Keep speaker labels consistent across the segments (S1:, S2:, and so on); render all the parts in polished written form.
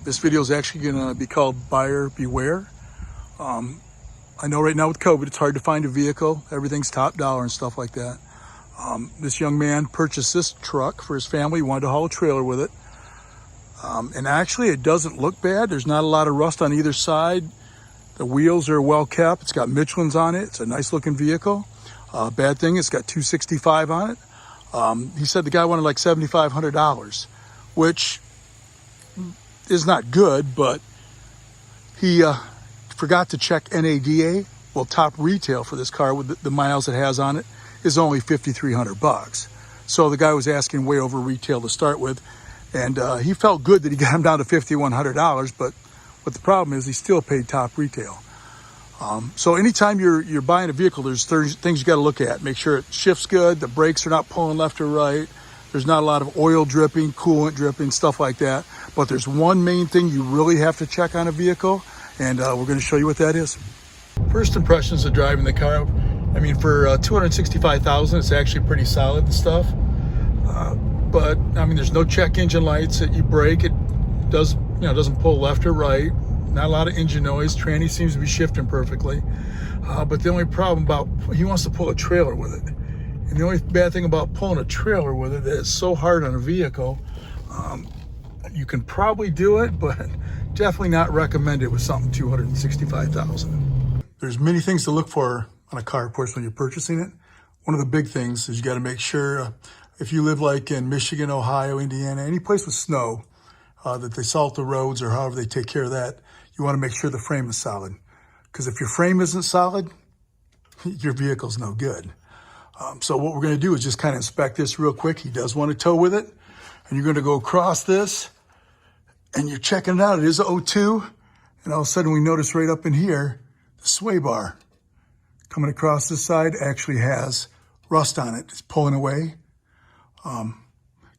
S1: This video is actually going to be called Buyer Beware. I know right now with COVID, it's hard to find a vehicle. Everything's top dollar and stuff like that. This young man purchased this truck for his family. He wanted to haul a trailer with it. And actually, it doesn't look bad. There's not a lot of rust on either side. The wheels are well kept. It's got Michelin's on it. It's a nice looking vehicle. Bad thing, it's got 265 on it. He said the guy wanted like $7,500, which is not good, but he forgot to check NADA. Well, top retail for this car with the miles it has on it is only $5,300. So the guy was asking way over retail to start with, and he felt good that he got him down to $5,100. But what the problem is, he still paid top retail. So anytime you're buying a vehicle, there's things you got to look at. Make sure it shifts good, the brakes are not pulling left or right. There's not a lot of oil dripping, coolant dripping, stuff like that. But there's one main thing you really have to check on a vehicle, and we're going to show you what that is. First impressions of driving the car. I mean, for $265,000, it's actually pretty solid and stuff. But I mean, there's no check engine lights. You brake, it doesn't pull left or right. Not a lot of engine noise. Tranny seems to be shifting perfectly. But the only problem he wants to pull a trailer with it. And the only bad thing about pulling a trailer with it is it's so hard on a vehicle. You can probably do it, but definitely not recommended with something $265,000. There's many things to look for on a car, of course, when you're purchasing it. One of the big things is you got to make sure if you live like in Michigan, Ohio, Indiana, any place with snow, that they salt the roads or however they take care of that, you want to make sure the frame is solid. Because if your frame isn't solid, your vehicle's no good. So what we're going to do is just kind of inspect this real quick. He does want to tow with it. And you're going to go across this, and you're checking it out. It is an 02. And all of a sudden we notice right up in here, the sway bar coming across this side actually has rust on it. It's pulling away. Of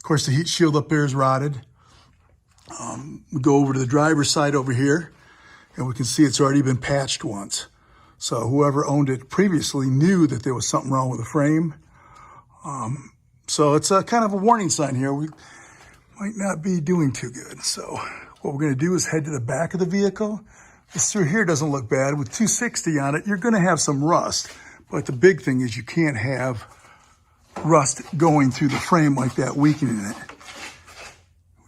S1: course, the heat shield up there is rotted. We go over to the driver's side over here, and we can see it's already been patched once. So whoever owned it previously knew that there was something wrong with the frame. So it's a kind of a warning sign here. We might not be doing too good. So what we're going to do is head to the back of the vehicle. This through here doesn't look bad. With 260 on it, you're going to have some rust. But the big thing is you can't have rust going through the frame like that, weakening it.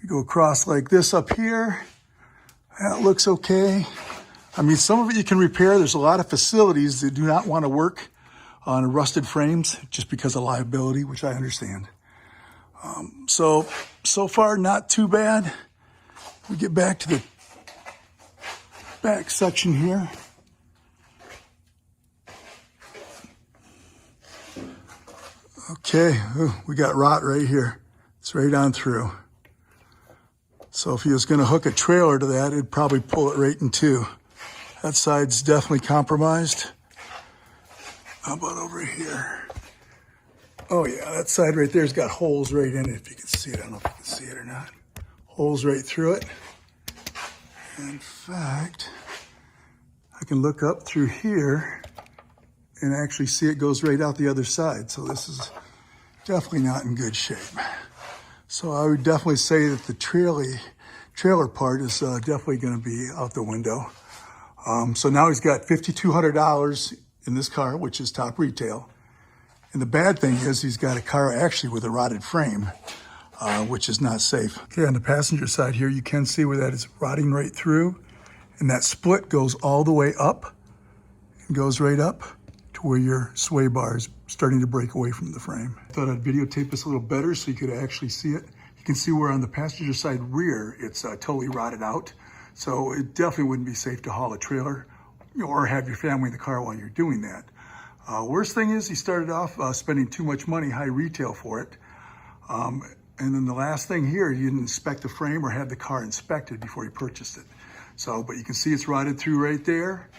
S1: We go across like this up here. That looks okay. I mean, some of it you can repair. There's a lot of facilities that do not want to work on rusted frames just because of liability, which I understand. So far, not too bad. We get back to the back section here. Okay, ooh, we got rot right here. It's right on through. So if he was going to hook a trailer to that, it'd probably pull it right in two. That side's definitely compromised. How about over here? Oh yeah, that side right there's got holes right in it, if you can see it. I don't know if you can see it or not. Holes right through it. In fact, I can look up through here and actually see it goes right out the other side. So this is definitely not in good shape. So I would definitely say that the trailer part is definitely going to be out the window. So now he's got $5,200 in this car, which is top retail. And the bad thing is he's got a car actually with a rotted frame, which is not safe. Okay, on the passenger side here, you can see where that is rotting right through. And that split goes all the way up and goes right up to where your sway bar is starting to break away from the frame. I thought I'd videotape this a little better so you could actually see it. You can see where on the passenger side rear, it's totally rotted out. So it definitely wouldn't be safe to haul a trailer or have your family in the car while you're doing that. Worst thing is he started off spending too much money, high retail for it. And then the last thing here, he didn't inspect the frame or have the car inspected before he purchased it. So, but you can see it's rotted through right there.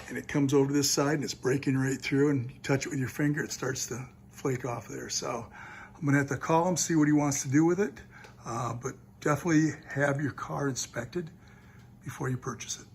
S1: And it comes over to this side and it's breaking right through, and you touch it with your finger, it starts to flake off there. So I'm gonna have to call him, see what he wants to do with it. But definitely have your car inspected before you purchase it.